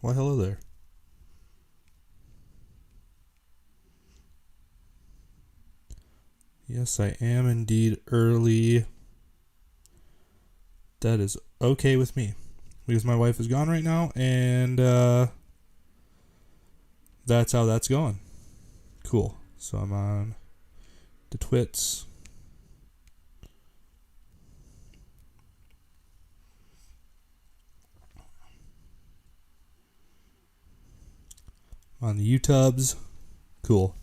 Why, hello there. Yes, I am indeed early. That is okay with me. Because my wife is gone right now, and that's how that's going. Cool. So I'm on the Twits. On the YouTubes. Cool.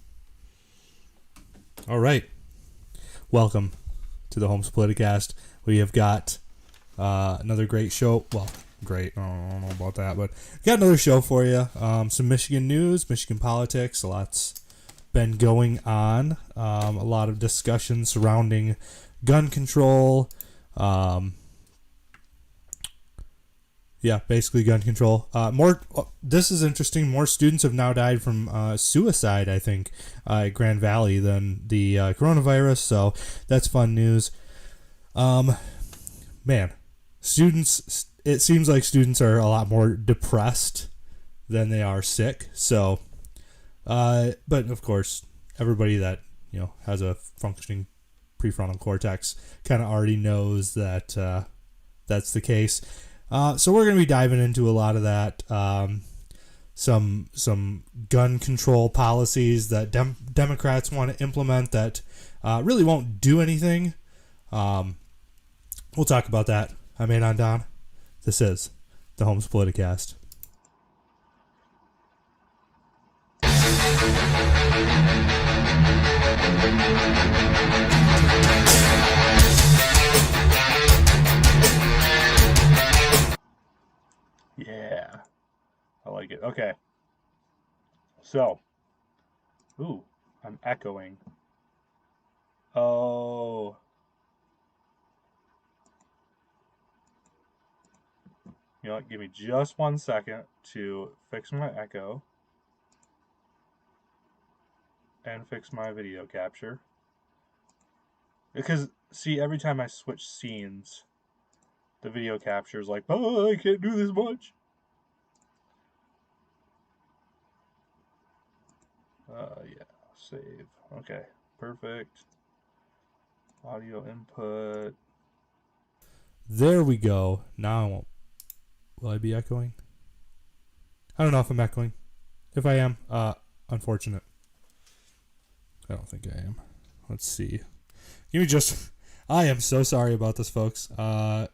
All right. Welcome to the Holmes Politicast. We have got another great show. Well, great. I don't know about that, but we got another show for you. Some Michigan news, Michigan politics. A lot's been going on. A lot of discussion surrounding gun control. Basically gun control. This is interesting. More students have now died from suicide, I think, at Grand Valley than the coronavirus. So that's fun news. Students. It seems like students are a lot more depressed than they are sick. So, but of course, everybody that has a functioning prefrontal cortex kind of already knows that that's the case. So we're going to be diving into a lot of that, some gun control policies that Democrats want to implement that really won't do anything. We'll talk about that. I'm Anon Don. This is the Holmes Politicast. Yeah, I like it. Okay. So, I'm echoing. Oh. You know what? Give me just 1 second to fix my echo and fix my video capture. Because, see, every time I switch scenes, the video capture is like, oh, I can't do this much. Save. Okay, perfect. Audio input. There we go. Now I won't. Will I be echoing? I don't know if I'm echoing. If I am, unfortunate. I don't think I am. Let's see. I am so sorry about this, folks. I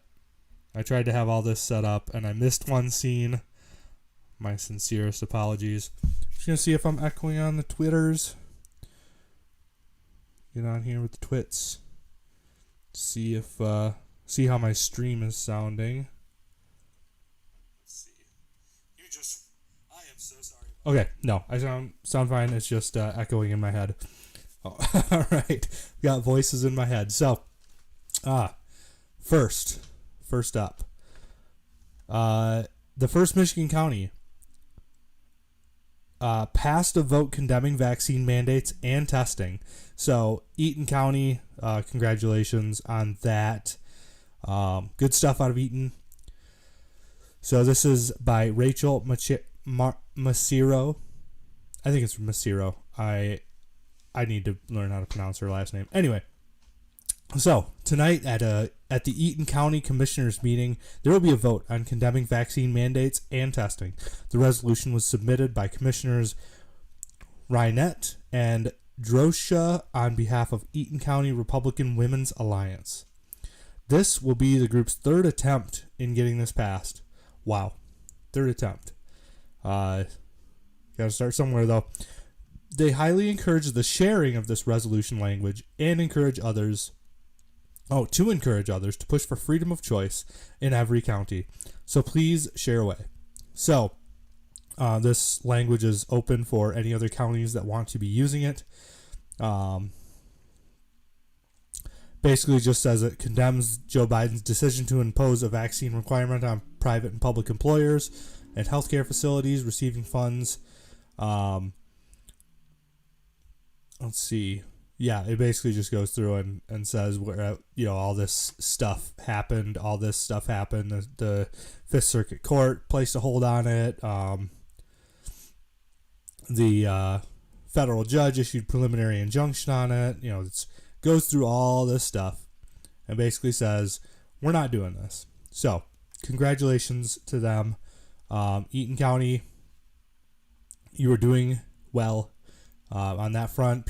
tried to have all this set up, and I missed one scene. My sincerest apologies. Just going to see if I'm echoing on the Twitters. Get on here with the Twits. See how my stream is sounding. Let's see. I am so sorry. Okay, no, I sound fine. It's just echoing in my head. Oh, all right. Got voices in my head. So, first up, the first Michigan county passed a vote condemning vaccine mandates and testing. So, Eaton County, congratulations on that. Good stuff out of Eaton. So, this is by Rachel Maciro. I think it's Maciro. I need to learn how to pronounce her last name. Anyway, so tonight at the Eaton County Commissioners meeting, there will be a vote on condemning vaccine mandates and testing. The resolution was submitted by Commissioners Rynette and Drosha on behalf of Eaton County Republican Women's Alliance. This will be the group's third attempt in getting this passed. Wow, third attempt. Got to start somewhere though. They highly encourage the sharing of this resolution language and encourage others to push for freedom of choice in every county. So please share away. So this language is open for any other counties that want to be using it. Basically just says it condemns Joe Biden's decision to impose a vaccine requirement on private and public employers and healthcare facilities receiving funds. Let's see. Yeah, it basically just goes through and says where all this stuff happened. All this stuff happened. The Fifth Circuit Court placed a hold on it. The federal judge issued preliminary injunction on it. It goes through all this stuff and basically says we're not doing this. So congratulations to them, Eaton County. You are doing well on that front.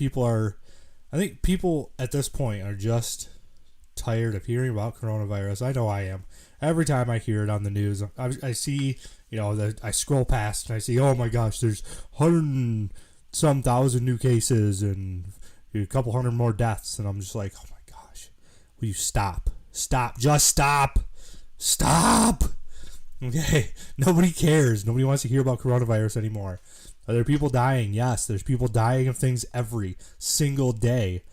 I think people at this point are just tired of hearing about coronavirus. I know I am. Every time I hear it on the news, I see, I scroll past and I see, oh my gosh, there's 100-some thousand new cases and a couple hundred more deaths. And I'm just like, oh my gosh, will you stop? Stop. Just stop. Stop. Okay. Nobody cares. Nobody wants to hear about coronavirus anymore. Are there people dying? Yes, there's people dying of things every single day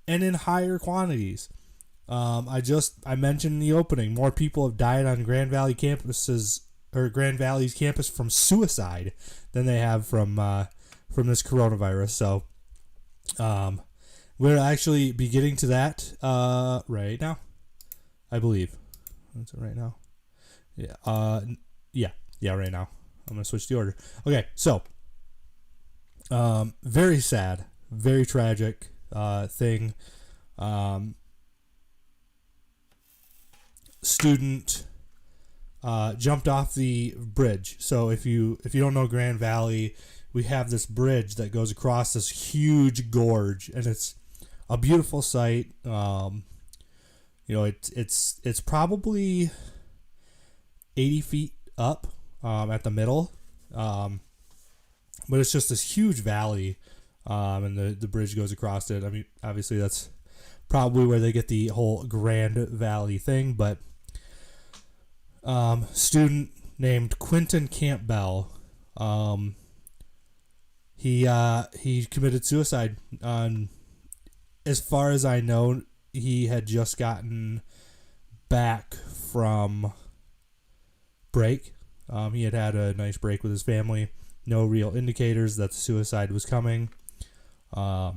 and in higher quantities. I mentioned in the opening, more people have died on Grand Valley's campus from suicide than they have from this coronavirus. So we'll actually be getting to that right now, I believe. Is it right now? Yeah. Yeah, right now. I'm going to switch the order. Okay, so very sad, very tragic thing. Student jumped off the bridge. So if you don't know Grand Valley, we have this bridge that goes across this huge gorge, and it's a beautiful sight. It's probably 80 feet up at the middle. But it's just this huge valley, and the bridge goes across it. I mean, obviously that's probably where they get the whole Grand Valley thing. But student named Quentin Campbell, he committed suicide. As far as I know, he had just gotten back from break. He had a nice break with his family. No real indicators that the suicide was coming. Let's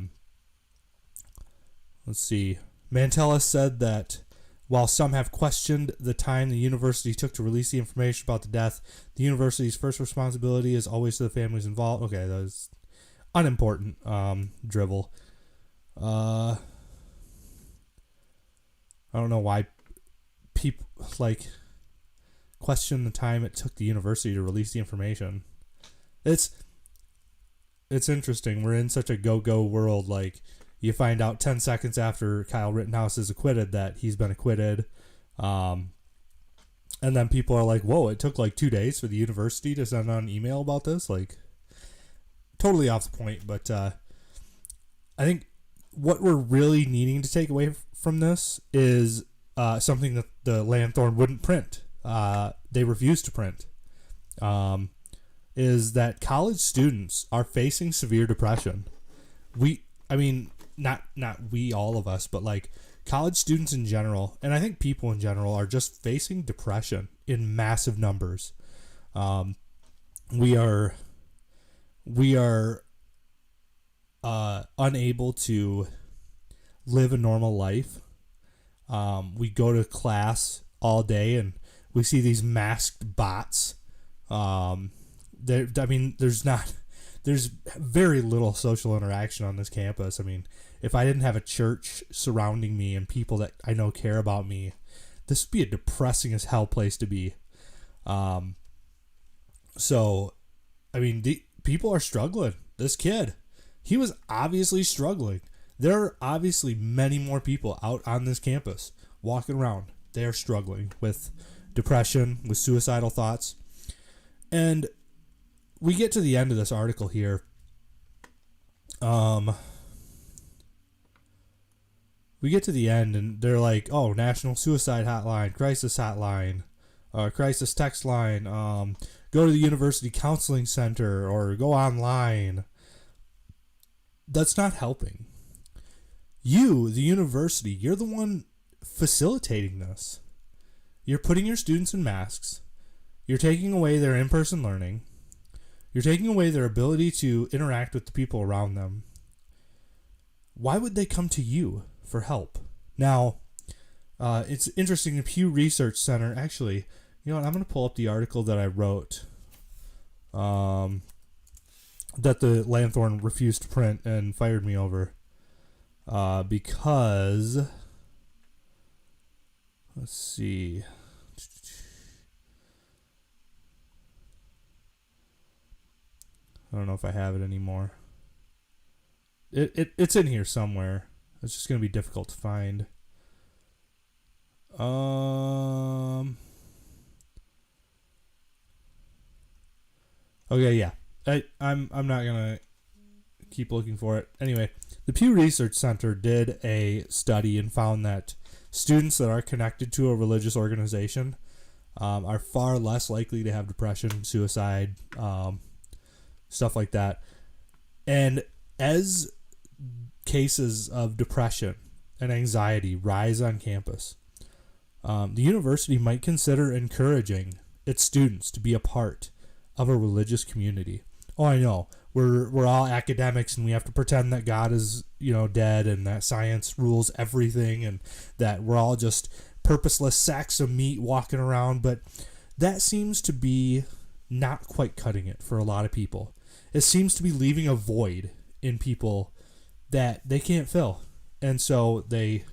see. Mantella said that while some have questioned the time the university took to release the information about the death, the university's first responsibility is always to the families involved. Okay, that was unimportant drivel. I don't know why people question the time it took the university to release the information. It's interesting. We're in such a go-go world. You find out 10 seconds after Kyle Rittenhouse is acquitted that he's been acquitted. And then people are like, whoa, it took 2 days for the university to send out an email about this. Totally off the point. But I think what we're really needing to take away from this is something that the Lanthorn wouldn't print. They refused to print. Is that college students are facing severe depression. Not we, all of us, but college students in general, and I think people in general are just facing depression in massive numbers. We are unable to live a normal life. We go to class all day and we see these masked bots. There's very little social interaction on this campus. If I didn't have a church surrounding me and people that I know care about me, this would be a depressing as hell place to be. People are struggling. This kid, he was obviously struggling. There are obviously many more people out on this campus walking around. They are struggling with depression, with suicidal thoughts. And we get to the end of this article here. We get to the end and they're like, oh, National Suicide Hotline, Crisis Hotline, Crisis Text Line, go to the University Counseling Center or go online. That's not helping. You, the university, you're the one facilitating this. You're putting your students in masks. You're taking away their in-person learning. You're taking away their ability to interact with the people around them. why would they come to you for help? Now, it's interesting. The Pew Research Center, actually, you know what? I'm going to pull up the article that I wrote that the Lanthorn refused to print and fired me over because, let's see. I don't know if I have it anymore. It's in here somewhere. It's just going to be difficult to find. Okay, yeah. I'm not gonna keep looking for it. Anyway, the Pew Research Center did a study and found that students that are connected to a religious organization are far less likely to have depression, suicide, stuff like that. And as cases of depression and anxiety rise on campus, the university might consider encouraging its students to be a part of a religious community. Oh, I know. We're all academics and we have to pretend that God is, dead and that science rules everything and that we're all just purposeless sacks of meat walking around, but that seems to be not quite cutting it for a lot of people. It seems to be leaving a void in people that they can't fill. And so they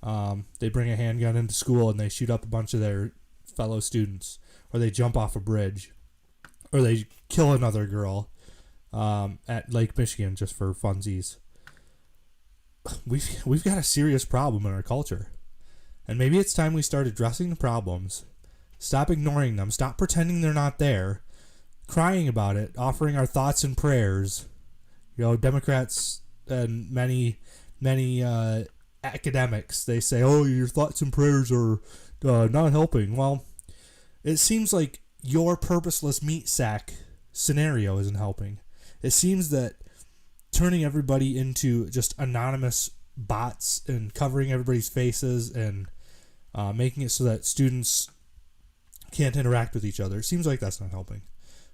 bring a handgun into school and they shoot up a bunch of their fellow students, or they jump off a bridge, or they kill another girl at Lake Michigan just for funsies. We've got a serious problem in our culture. And maybe it's time we start addressing the problems. Stop ignoring them. Stop pretending they're not there. Crying about it. Offering our thoughts and prayers. Democrats and many academics, they say, oh, your thoughts and prayers are not helping. Well, it seems like your purposeless meat sack scenario isn't helping. It seems that turning everybody into just anonymous bots and covering everybody's faces and making it so that students can't interact with each other, it seems like that's not helping.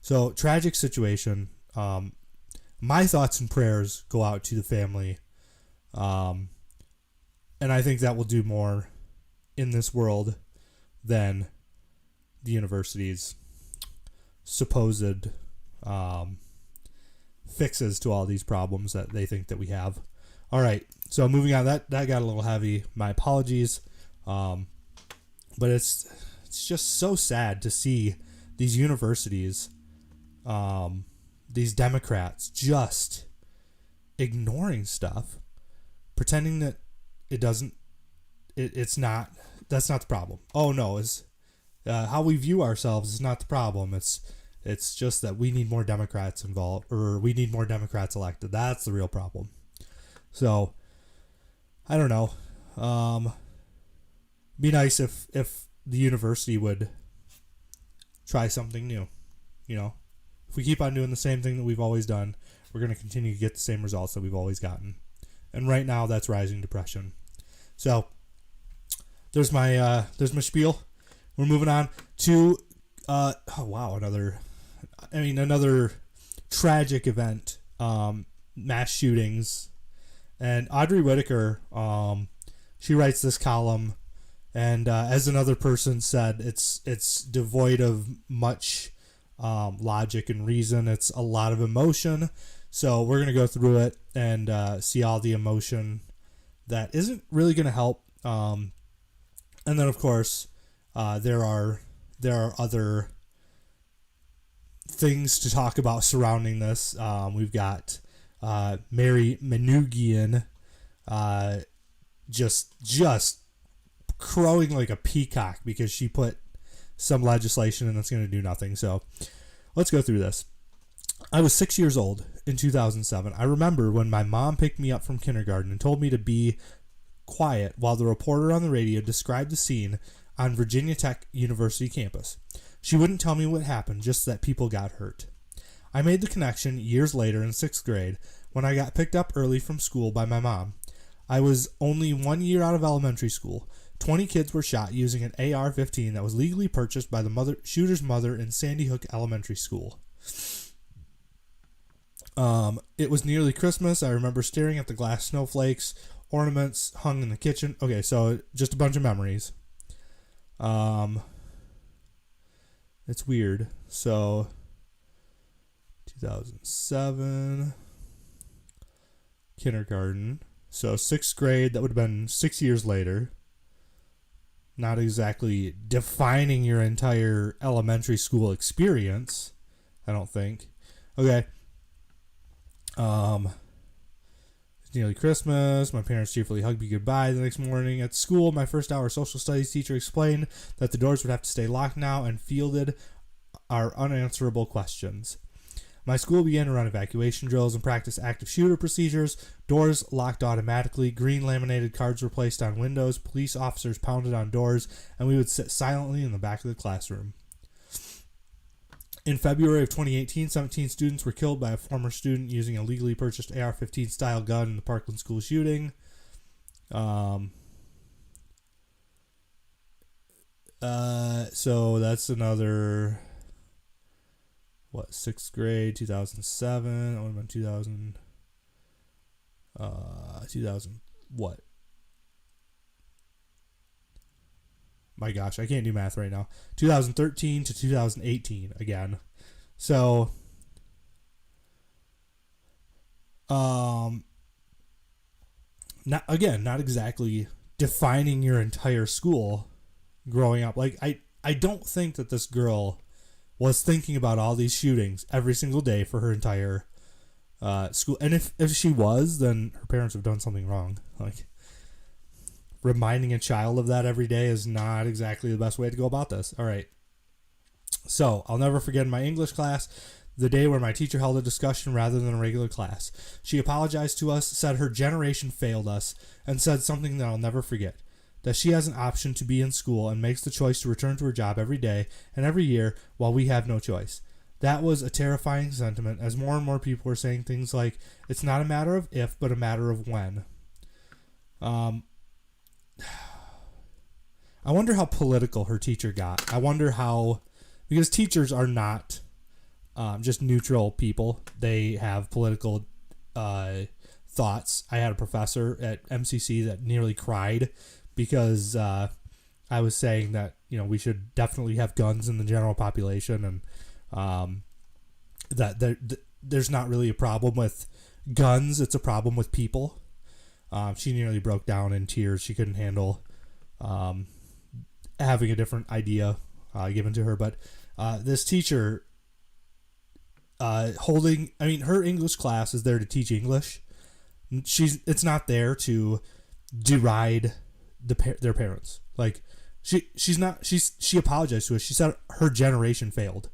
So, tragic situation. My thoughts and prayers go out to the family. And I think that will do more in this world than the university's supposed fixes to all these problems that they think that we have. All right, so moving on. That got a little heavy. My apologies. But it's just so sad to see these universities, these Democrats, just ignoring stuff, pretending that it's not. That's not the problem. Oh no, is how we view ourselves is not the problem. It's just that we need more Democrats involved, or we need more Democrats elected. That's the real problem. So, I don't know. Be nice if the university would try something new. If we keep on doing the same thing that we've always done, we're going to continue to get the same results that we've always gotten. And right now, that's rising depression. So, there's my spiel. We're moving on to another tragic event, mass shootings. And Audrey Whitaker, she writes this column, and as another person said, it's devoid of much logic and reason. It's a lot of emotion. So we're gonna go through it and see all the emotion that isn't really gonna help. And then of course, there are other things to talk about surrounding this. We've got Mary Manoogian just crowing like a peacock because she put some legislation and that's going to do nothing. So let's go through this. I was 6 years old in 2007. I remember when my mom picked me up from kindergarten and told me to be quiet while the reporter on the radio described the scene on Virginia Tech University campus. She wouldn't tell me what happened, just that people got hurt. I made the connection years later in 6th grade when I got picked up early from school by my mom. I was only 1 year out of elementary school. 20 kids were shot using an AR-15 that was legally purchased by the shooter's mother in Sandy Hook Elementary School. It was nearly Christmas. I remember staring at the glass snowflakes, ornaments hung in the kitchen. Okay, so just a bunch of memories. It's weird. So 2007 kindergarten. So 6th grade, that would have been 6 years later. Not exactly defining your entire elementary school experience, I don't think. Okay. It's nearly Christmas. My parents cheerfully hugged me goodbye the next morning. At school, my first hour social studies teacher explained that the doors would have to stay locked now and fielded our unanswerable questions. My school began to run evacuation drills and practice active shooter procedures. Doors locked automatically. Green laminated cards were placed on windows. Police officers pounded on doors, and we would sit silently in the back of the classroom. In February of 2018, 17 students were killed by a former student using a legally purchased AR-15 style gun in the Parkland school shooting. So that's another, 6th grade, 2007. That would have been 2000, what? My gosh, I can't do math right now. 2013 to 2018 again. So, not exactly defining your entire school growing up. Like, I don't think that this girl was thinking about all these shootings every single day for her entire school. And if she was, then her parents have done something wrong. Like, reminding a child of that every day is not exactly the best way to go about this. All right. So, I'll never forget in my English class, the day where my teacher held a discussion rather than a regular class. She apologized to us, said her generation failed us, and said something that I'll never forget. That she has an option to be in school and makes the choice to return to her job every day and every year while we have no choice. That was a terrifying sentiment as more and more people were saying things like, it's not a matter of if, but a matter of when. I wonder how political her teacher got. I wonder how, because teachers are not just neutral people. They have political thoughts. I had a professor at MCC that nearly cried because I was saying that, we should definitely have guns in the general population, and that there's not really a problem with guns. It's a problem with people. She nearly broke down in tears. She couldn't handle having a different idea given to her. But this teacher her English class is there to teach English. It's not there to deride their parents. Like, she apologized to us. She said her generation failed.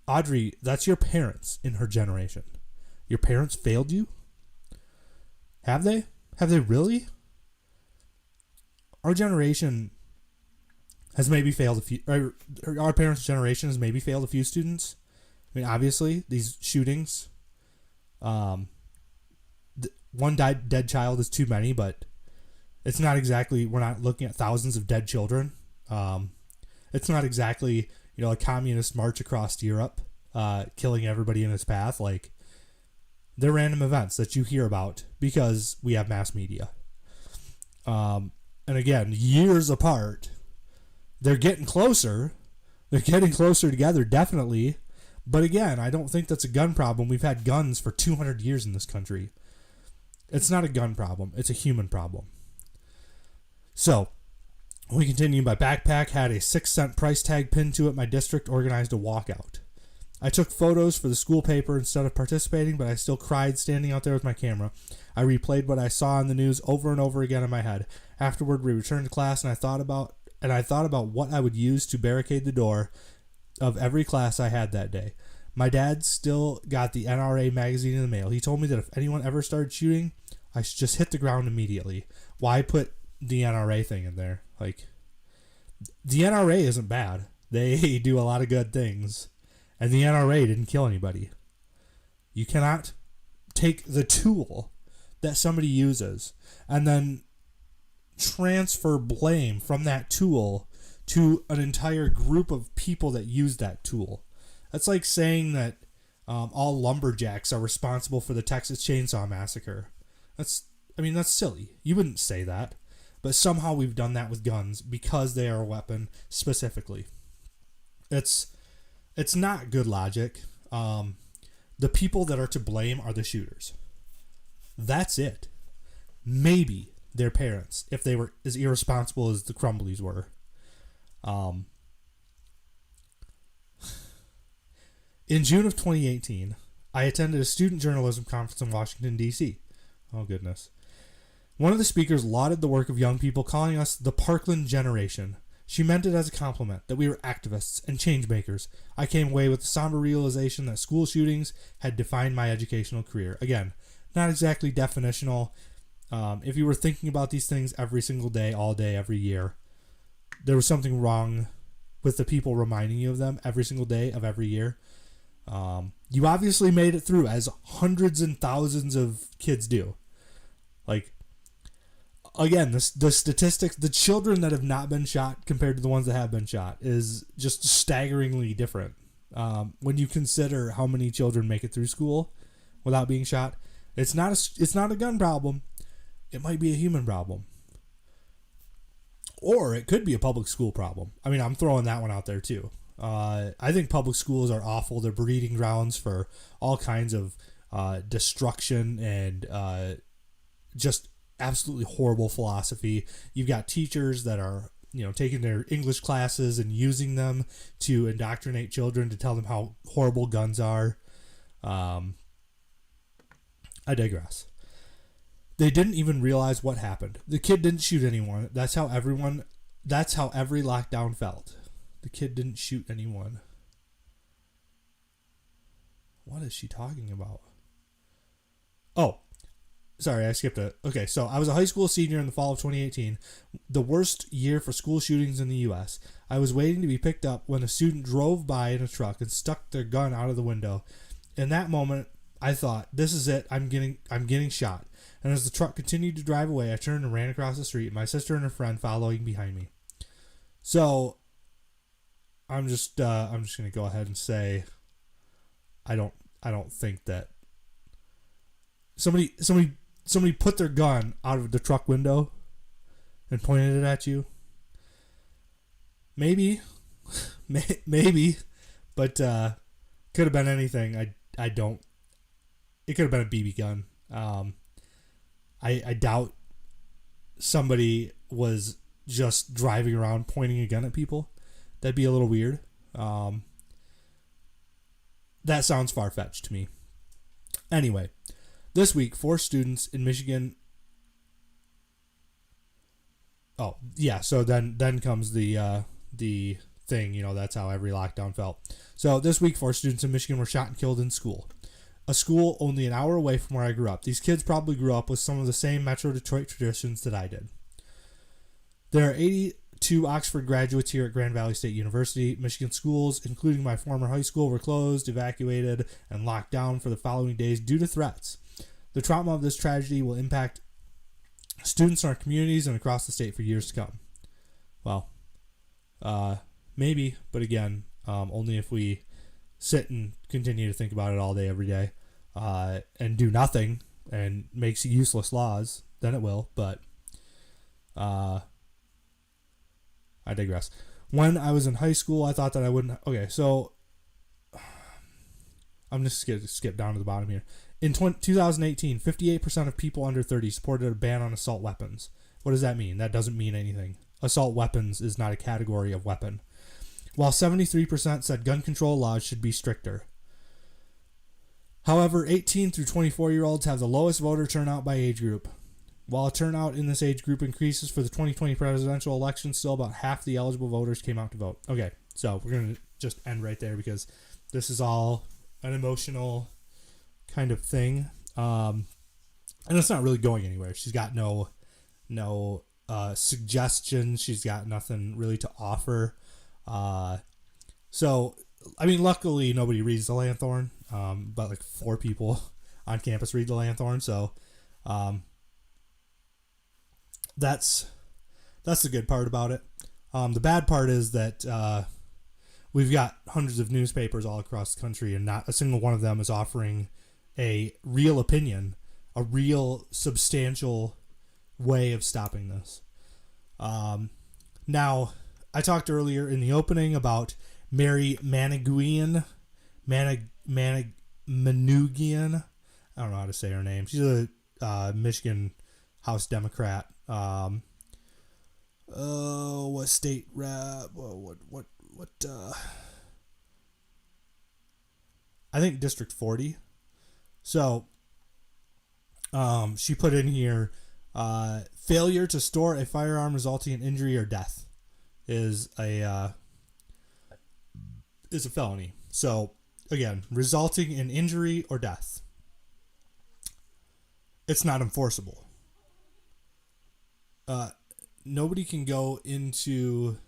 Audrey, that's your parents in her generation. Your parents failed you? Have they? Have they really? Our generation has maybe failed a few. Our parents' generation has maybe failed a few students. Obviously, these shootings. One dead child is too many, but it's not exactly. We're not looking at thousands of dead children. It's not exactly a communist march across Europe, killing everybody in its path. Like, they're random events that you hear about because we have mass media. And again, years apart, they're getting closer. They're getting closer together, definitely. But again, I don't think that's a gun problem. We've had guns for 200 years in this country. It's not a gun problem. It's a human problem. So, we continue. My backpack had a 6-cent price tag pinned to it. My district organized a walkout. I took photos for the school paper instead of participating, but I still cried standing out there with my camera. I replayed what I saw on the news over and over again in my head. Afterward, we returned to class, and I thought about what I would use to barricade the door of every class I had that day. My dad still got the NRA magazine in the mail. He told me that if anyone ever started shooting, I should just hit the ground immediately. Why put the NRA thing in there? Like, the NRA isn't bad. They do a lot of good things. And the NRA didn't kill anybody. You cannot take the tool that somebody uses and then transfer blame from that tool to an entire group of people that use that tool. That's like saying that all lumberjacks are responsible for the Texas Chainsaw Massacre. That's silly. You wouldn't say that. But somehow we've done that with guns because they are a weapon specifically. It's not good logic. The people that are to blame are the shooters. That's it. Maybe their parents, if they were as irresponsible as the Crumbleys were. In June of 2018, I attended a student journalism conference in Washington, D.C. Oh, goodness. One of the speakers lauded the work of young people, calling us the Parkland generation. She meant it as a compliment, that we were activists and change makers. I came away with the somber realization that school shootings had defined my educational career. Again, not exactly definitional. If you were thinking about these things every single day, all day, every year, there was something wrong with the people reminding you of them every single day of every year. You obviously made it through, as hundreds and thousands of kids do. Like, again, the statistics, the children that have not been shot compared to the ones that have been shot is just staggeringly different. When you consider how many children make it through school without being shot, it's not a gun problem. It might be a human problem. Or it could be a public school problem. I mean, I'm throwing that one out there too. I think public schools are awful. They're breeding grounds for all kinds of destruction and just absolutely horrible philosophy. You've got teachers that are, taking their English classes and using them to indoctrinate children, to tell them how horrible guns are. I digress. They didn't even realize what happened. The kid didn't shoot anyone. That's how every lockdown felt. The kid didn't shoot anyone. What is she talking about? Oh, sorry, I skipped it. Okay, so I was a high school senior in the fall of 2018, the worst year for school shootings in the U.S. I was waiting to be picked up when a student drove by in a truck and stuck their gun out of the window. In that moment, I thought, this is it. I'm getting shot. And as the truck continued to drive away, I turned and ran across the street, my sister and her friend following behind me. So I'm just gonna go ahead and say I don't think that somebody put their gun out of the truck window and pointed it at you. Maybe, but could have been anything. I don't. It could have been a BB gun. I doubt somebody was just driving around pointing a gun at people. That'd be a little weird. That sounds far-fetched to me. Anyway, this week, 4 students in Michigan. Oh, yeah. So then comes the thing. That's how every lockdown felt. So this week, 4 students in Michigan were shot and killed in school. A school only an hour away from where I grew up. These kids probably grew up with some of the same Metro Detroit traditions that I did. There are 82 Oxford graduates here at Grand Valley State University. Michigan schools, including my former high school, were closed, evacuated, and locked down for the following days due to threats. The trauma of this tragedy will impact students in our communities and across the state for years to come. Well, maybe, but again, only if we sit and continue to think about it all day, every day, and do nothing and make useless laws, then it will. But I digress. When I was in high school, I thought that I wouldn't. Okay, so I'm just going to skip down to the bottom here. In 2018, 58% of people under 30 supported a ban on assault weapons. What does that mean? That doesn't mean anything. Assault weapons is not a category of weapon. While 73% said gun control laws should be stricter. However, 18 through 24-year-olds have the lowest voter turnout by age group. While turnout in this age group increases for the 2020 presidential election, still about half the eligible voters came out to vote. Okay, so we're going to just end right there because this is all an emotional kind of thing. And it's not really going anywhere. She's got no suggestions. She's got nothing really to offer. So, I mean, luckily nobody reads the Lanthorn, but like 4 people on campus read the Lanthorn, so, that's the good part about it. The bad part is that we've got hundreds of newspapers all across the country, and not a single one of them is offering a real opinion, a real substantial way of stopping this. Now, I talked earlier in the opening about Mary Manoogian. Manoogian. I don't know how to say her name. She's a Michigan House Democrat. What state rep? What? I think District 40. So, she put in here, failure to store a firearm resulting in injury or death is a felony. So, again, resulting in injury or death, it's not enforceable. Nobody can go into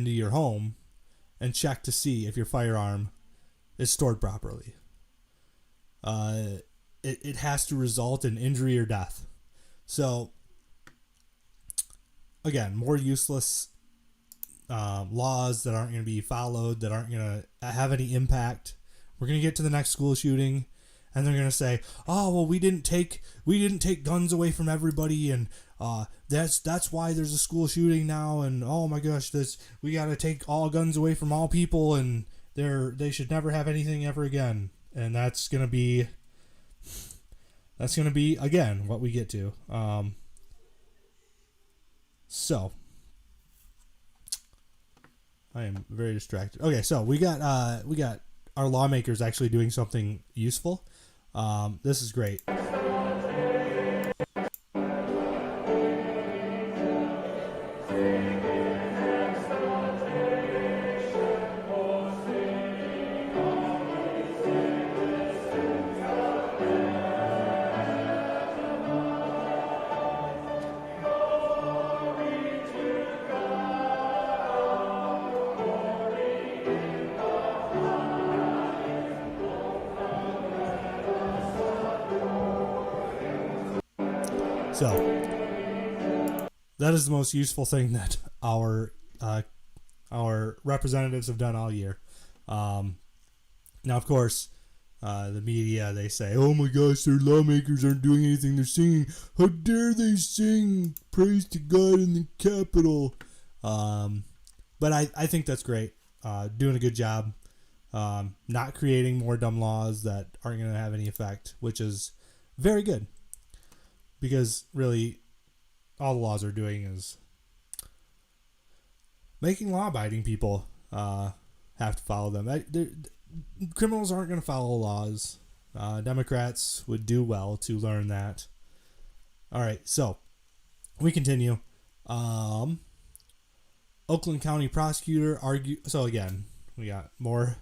your home and check to see if your firearm is stored properly. It has to result in injury or death. So, again, more useless laws that aren't going to be followed, that aren't going to have any impact. We're going to get to the next school shooting, and they're going to say, "Oh, well, we didn't take guns away from everybody, and that's why there's a school shooting now, and oh my gosh, we got to take all guns away from all people, and they should never have anything ever again." And that's going to be again what we get to. So I am very distracted. Okay, so we got our lawmakers actually doing something useful. This is great. So that is the most useful thing that our representatives have done all year. Now, of course, the media, they say, "Oh my gosh, their lawmakers aren't doing anything. They're singing. How dare they sing praise to God in the Capitol?" But I think that's great. Doing a good job. Not creating more dumb laws that aren't going to have any effect, which is very good. Because really, all the laws are doing is making law-abiding people have to follow them. Criminals aren't going to follow laws. Democrats would do well to learn that. All right, so we continue. Oakland County prosecutor So again, we got more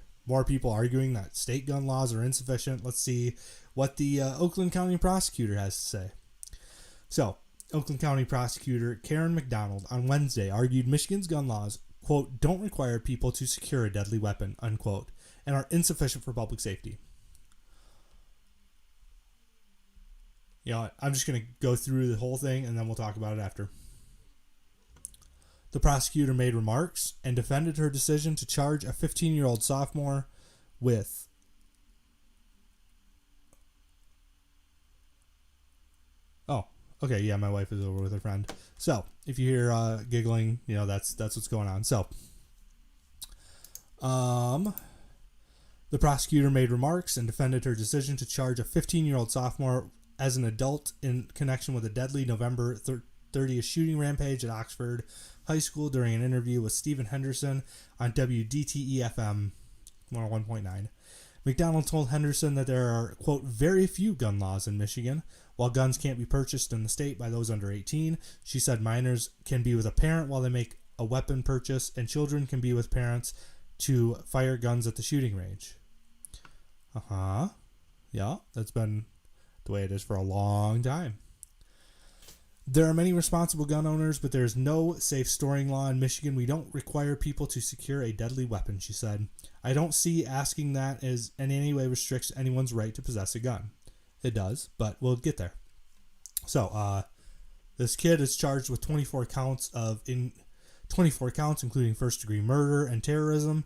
people arguing that state gun laws are insufficient. Let's see what the Oakland County prosecutor has to say. So, Oakland County prosecutor Karen McDonald on Wednesday argued Michigan's gun laws, quote, don't require people to secure a deadly weapon, unquote, and are insufficient for public safety. You know, I'm just going to go through the whole thing and then we'll talk about it after. The prosecutor made remarks and defended her decision to charge a 15-year-old sophomore with okay, yeah, my wife is over with her friend. So, if you hear giggling, you know, that's what's going on. So, the prosecutor made remarks and defended her decision to charge a 15-year-old sophomore as an adult in connection with a deadly November 30th shooting rampage at Oxford High School during an interview with Stephen Henderson on WDTE-FM 101.9. McDonald told Henderson that there are, quote, very few gun laws in Michigan. While guns can't be purchased in the state by those under 18, she said minors can be with a parent while they make a weapon purchase, and children can be with parents to fire guns at the shooting range. Yeah, that's been the way it is for a long time. There are many responsible gun owners, but there is no safe storing law in Michigan. We don't require people to secure a deadly weapon, she said. I don't see asking that as in any way restricts anyone's right to possess a gun. It does, but we'll get there. So, this kid is charged with 24 counts, including first-degree murder and terrorism,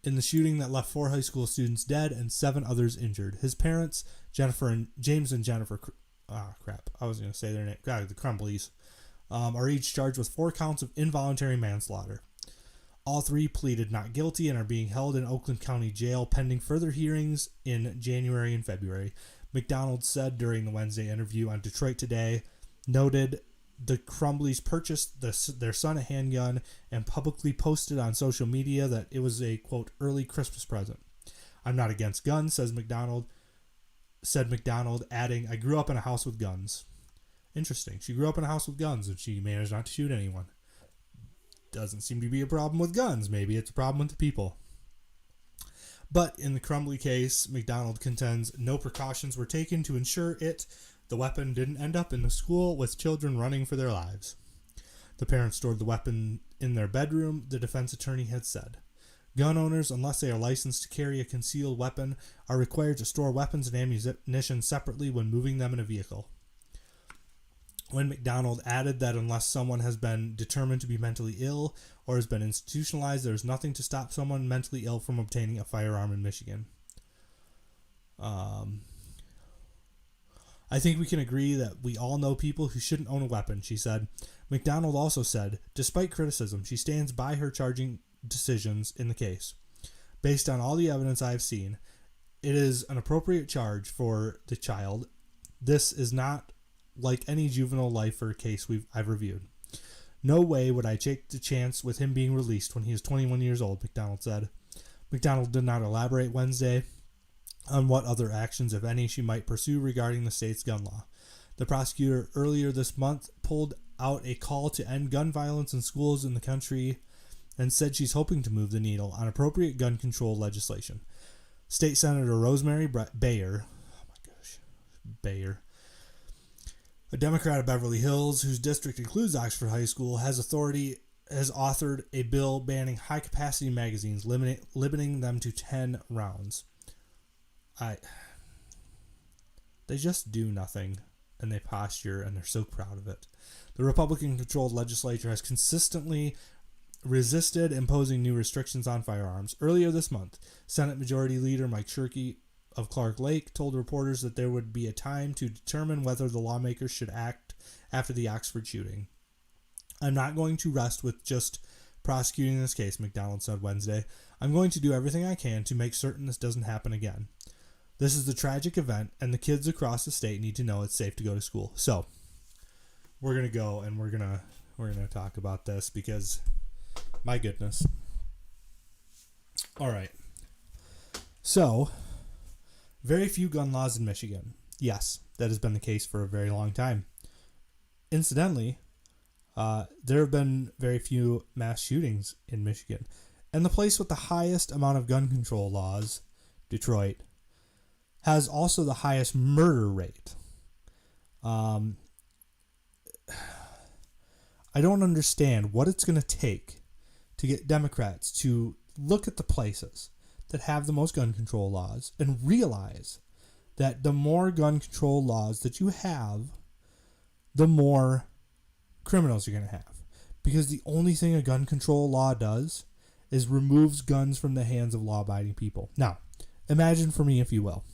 in the shooting that left 4 high school students dead and 7 others injured. His parents, James and Jennifer, the Crumbleys, are each charged with 4 counts of involuntary manslaughter. All 3 pleaded not guilty and are being held in Oakland County Jail pending further hearings in January and February. McDonald said during the Wednesday interview on Detroit Today, noted the Crumbleys purchased their son a handgun and publicly posted on social media that it was a, quote, early Christmas present. I'm not against guns, said McDonald, adding, I grew up in a house with guns. Interesting. She grew up in a house with guns and she managed not to shoot anyone. Doesn't seem to be a problem with guns. Maybe it's a problem with the people. But in the Crumbly case, McDonald contends no precautions were taken to ensure the weapon didn't end up in the school with children running for their lives. The parents stored the weapon in their bedroom, the defense attorney had said. Gun owners, unless they are licensed to carry a concealed weapon, are required to store weapons and ammunition separately when moving them in a vehicle. When McDonald added that unless someone has been determined to be mentally ill or has been institutionalized, there is nothing to stop someone mentally ill from obtaining a firearm in Michigan. I think we can agree that we all know people who shouldn't own a weapon, she said. McDonald also said, despite criticism, she stands by her charging decisions in the case. Based on all the evidence I have seen, it is an appropriate charge for the child. This is not like any juvenile life or case I've reviewed. No way would I take the chance with him being released when he is 21 years old, McDonald said. McDonald did not elaborate Wednesday on what other actions, if any, she might pursue regarding the state's gun law. The prosecutor earlier this month pulled out a call to end gun violence in schools in the country and said she's hoping to move the needle on appropriate gun control legislation. State Senator Rosemary Bayer, a Democrat of Beverly Hills, whose district includes Oxford High School, has authored a bill banning high-capacity magazines, limiting them to 10 rounds. They just do nothing, and they posture, and they're so proud of it. The Republican-controlled legislature has consistently resisted imposing new restrictions on firearms. Earlier this month, Senate Majority Leader Mike Shirkey of Clark Lake told reporters that there would be a time to determine whether the lawmakers should act after the Oxford shooting. I'm not going to rest with just prosecuting this case, McDonald said Wednesday. I'm going to do everything I can to make certain this doesn't happen again. This is a tragic event, and the kids across the state need to know it's safe to go to school. So, we're going to go and we're going to talk about this because, my goodness. All right. So, very few gun laws in Michigan. Yes, that has been the case for a very long time. Incidentally, there have been very few mass shootings in Michigan. And the place with the highest amount of gun control laws, Detroit, has also the highest murder rate. I don't understand what it's going to take to get Democrats to look at the places that have the most gun control laws and realize that the more gun control laws that you have, the more criminals you're going to have. Because the only thing a gun control law does is removes guns from the hands of law-abiding people. Now, imagine for me, if you will,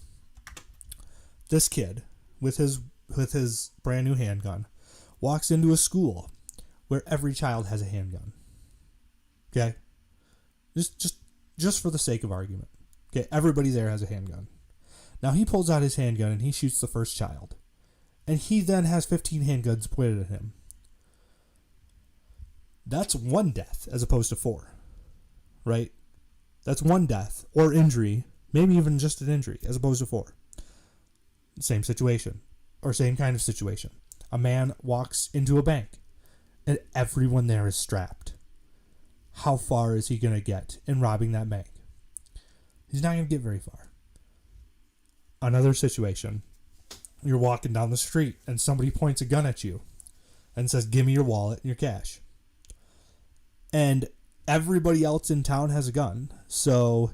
this kid with his brand new handgun walks into a school where every child has a handgun. Okay? Just for the sake of argument. Okay, everybody there has a handgun. Now he pulls out his handgun and he shoots the first child. And he then has 15 handguns pointed at him. That's one death as opposed to 4. Right? That's one death or injury, maybe even just an injury, as opposed to 4. Same situation, or same kind of situation. A man walks into a bank, and everyone there is strapped. How far is he going to get in robbing that bank? He's not going to get very far. Another situation, you're walking down the street, and somebody points a gun at you and says, give me your wallet and your cash. And everybody else in town has a gun, so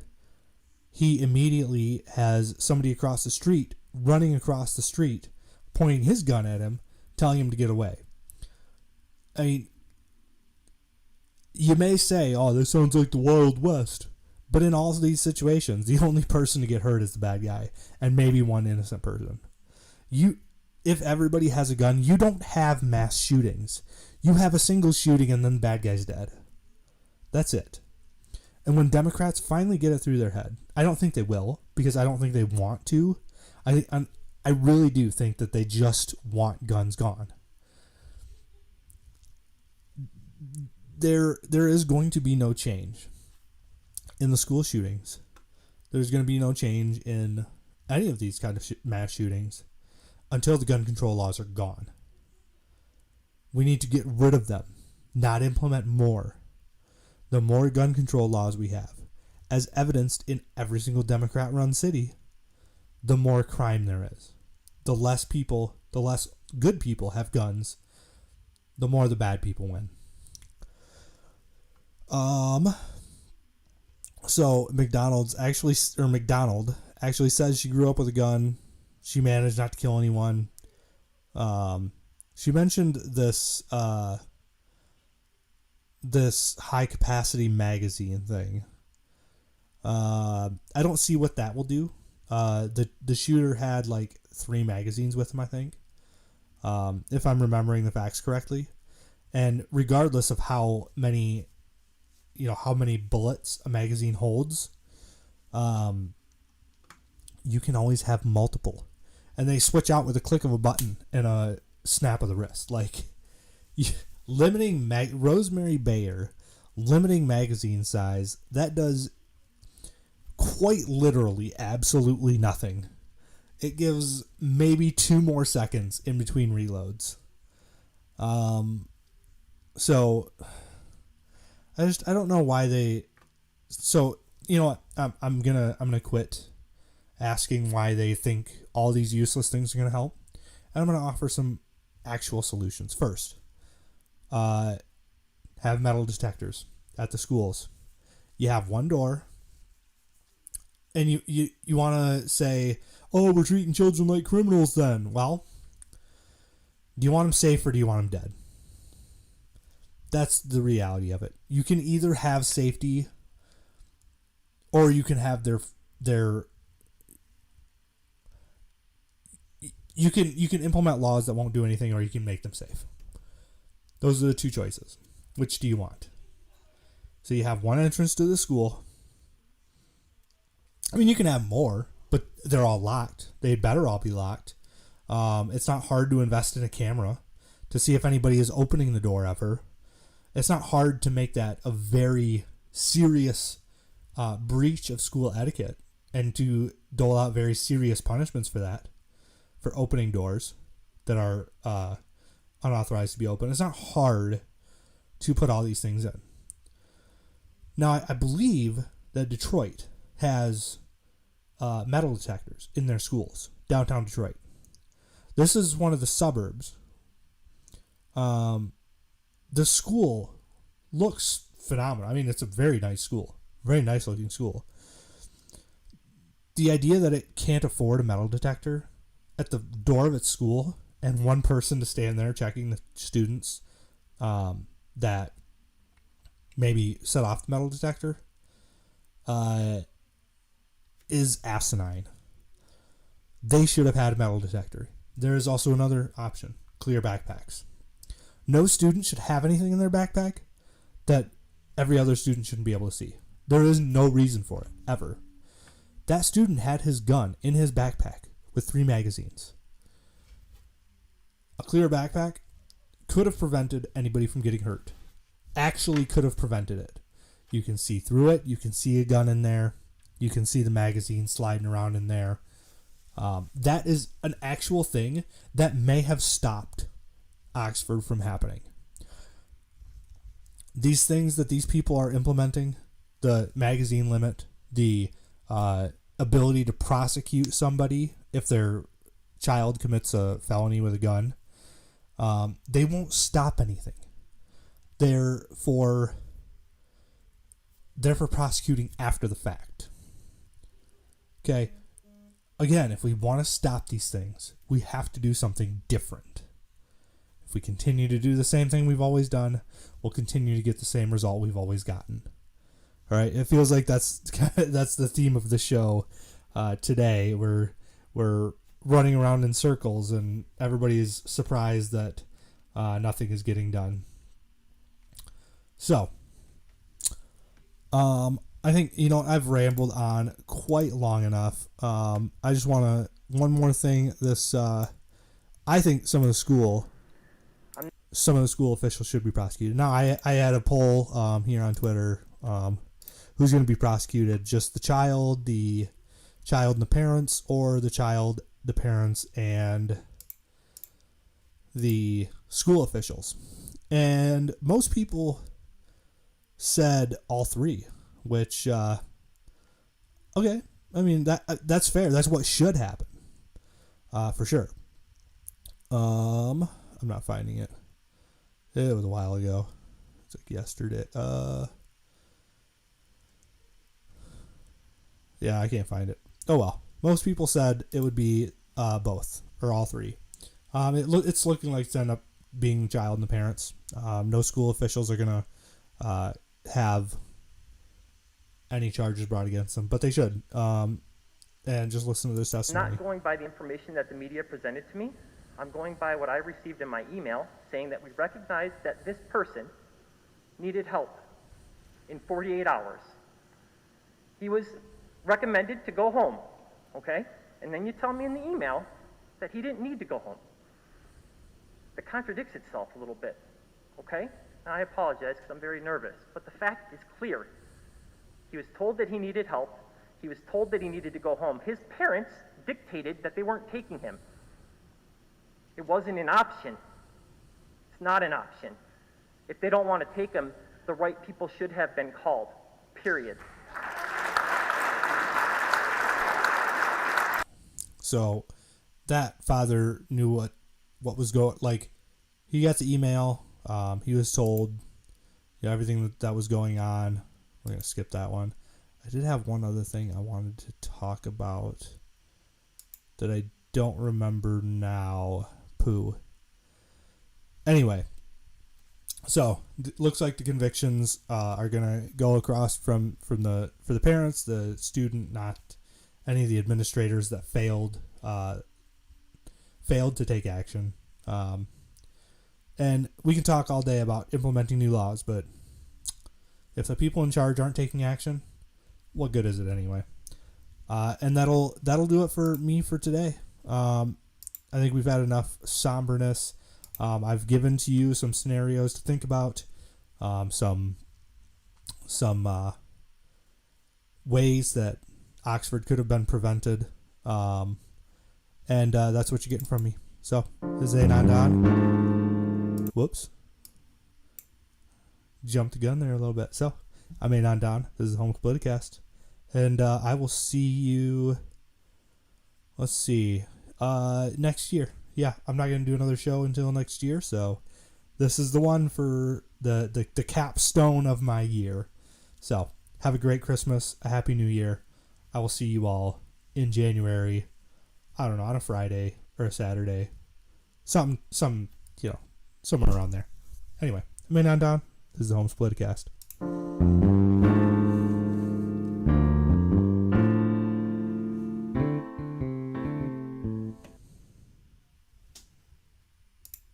he immediately has somebody across the street running across the street, pointing his gun at him, telling him to get away. I mean, you may say, oh, this sounds like the Wild West. But in all of these situations, the only person to get hurt is the bad guy, and maybe one innocent person. If everybody has a gun, you don't have mass shootings. You have a single shooting and then the bad guy's dead. That's it. And when Democrats finally get it through their head, I don't think they will, because I don't think they want to. I really do think that they just want guns gone. There is going to be no change in the school shootings. There's going to be no change in any of these kind of mass shootings until the gun control laws are gone. We need to get rid of them, not implement more. The more gun control laws we have, as evidenced in every single Democrat-run city, the more crime there is. The less good people have guns, the more the bad people win. So McDonald actually says she grew up with a gun. She managed not to kill anyone. She mentioned this high capacity magazine thing. I don't see what that will do. The shooter had like 3 magazines with him, I think, if I'm remembering the facts correctly. And regardless of how many bullets a magazine holds, you can always have multiple, and they switch out with a click of a button and a snap of the wrist. Like, limiting Rosemary Bayer limiting magazine size, that does quite literally absolutely nothing. It gives maybe 2 more seconds in between reloads. So I don't know why they. So you know what? I'm gonna quit asking why they think all these useless things are gonna help, and I'm gonna offer some actual solutions. First, have metal detectors at the schools. You have one door, and you want to say, oh, we're treating children like criminals then. Well, do you want them safe or do you want them dead? That's the reality of it. You can either have safety or you can have their you can implement laws that won't do anything, or you can make them safe. Those are the 2 choices. Which do you want? So you have one entrance to the school. I mean, you can have more, but they're all locked. They'd better all be locked. It's not hard to invest in a camera to see if anybody is opening the door ever. It's not hard to make that a very serious breach of school etiquette, and to dole out very serious punishments for that, for opening doors that are unauthorized to be open. It's not hard to put all these things in. Now, I believe that Detroit has metal detectors in their schools, downtown Detroit. This is one of the suburbs. The school looks phenomenal. I mean, it's a very nice school. Very nice looking school. The idea that it can't afford a metal detector at the door of its school and one person to stand there checking the students that maybe set off the metal detector is asinine. They should have had a metal detector. There is also another option: clear backpacks. No student should have anything in their backpack that every other student shouldn't be able to see. There is no reason for it, ever. That student had his gun in his backpack with 3 magazines. A clear backpack could have prevented anybody from getting hurt. Actually could have prevented it. You can see through it. You can see a gun in there. You can see the magazine sliding around in there. That is an actual thing that may have stopped Oxford from happening. These things that these people are implementing, the magazine limit, the ability to prosecute somebody if their child commits a felony with a gun, they won't stop anything. They're for prosecuting after the fact. Okay. Again, if we want to stop these things, we have to do something different. If we continue to do the same thing we've always done, we'll continue to get the same result we've always gotten. All right. It feels like that's the theme of the show today. We're running around in circles, and everybody's surprised that nothing is getting done. So, I think, I've rambled on quite long enough. I just want to, one more thing. I think some of the school officials should be prosecuted. Now, I had a poll here on Twitter. Who's going to be prosecuted? Just the child and the parents, or the child, the parents, and the school officials? And most people said all three, which, okay. I mean, that's fair. That's what should happen, for sure. I'm not finding it. It was a while ago. It's like yesterday. Yeah, I can't find it. Oh well. Most people said it would be both, or all three. It's looking like it's end up being child and the parents. No school officials are gonna have any charges brought against them, but they should. And just listen to this testimony. Not going by the information that the media presented to me. I'm going by what I received in my email, saying that we recognize that this person needed help in 48 hours. He was recommended to go home, okay? And then you tell me in the email that he didn't need to go home. That contradicts itself a little bit, okay? And I apologize because I'm very nervous, but the fact is clear. He was told that he needed help. He was told that he needed to go home. His parents dictated that they weren't taking him. It wasn't an option. It's not an option. If they don't want to take him, the right people should have been called, period. So that father knew what was going, like, he got the email. He was told, everything that was going on. We're going to skip that one. I did have one other thing I wanted to talk about that I don't remember now. Pooh. Anyway, so it looks like the convictions are going to go across for the parents, the student, not any of the administrators that failed to take action. And we can talk all day about implementing new laws, but if the people in charge aren't taking action, what good is it anyway? And that'll do it for me for today. I think we've had enough somberness. I've given to you some scenarios to think about, some ways that Oxford could have been prevented, and that's what you're getting from me. So, this is Anon Don. Whoops. Jumped the gun there a little bit. So, I'm Anon Don. This is Home Politicast. And I will see you, let's see, next year. Yeah, I'm not going to do another show until next year, so this is the one for the capstone of my year. So, have a great Christmas, a happy new year. I will see you all in January, I don't know, on a Friday or a Saturday. Somewhere around there. Anyway, I'm Anon Don. This is the Home Politicast.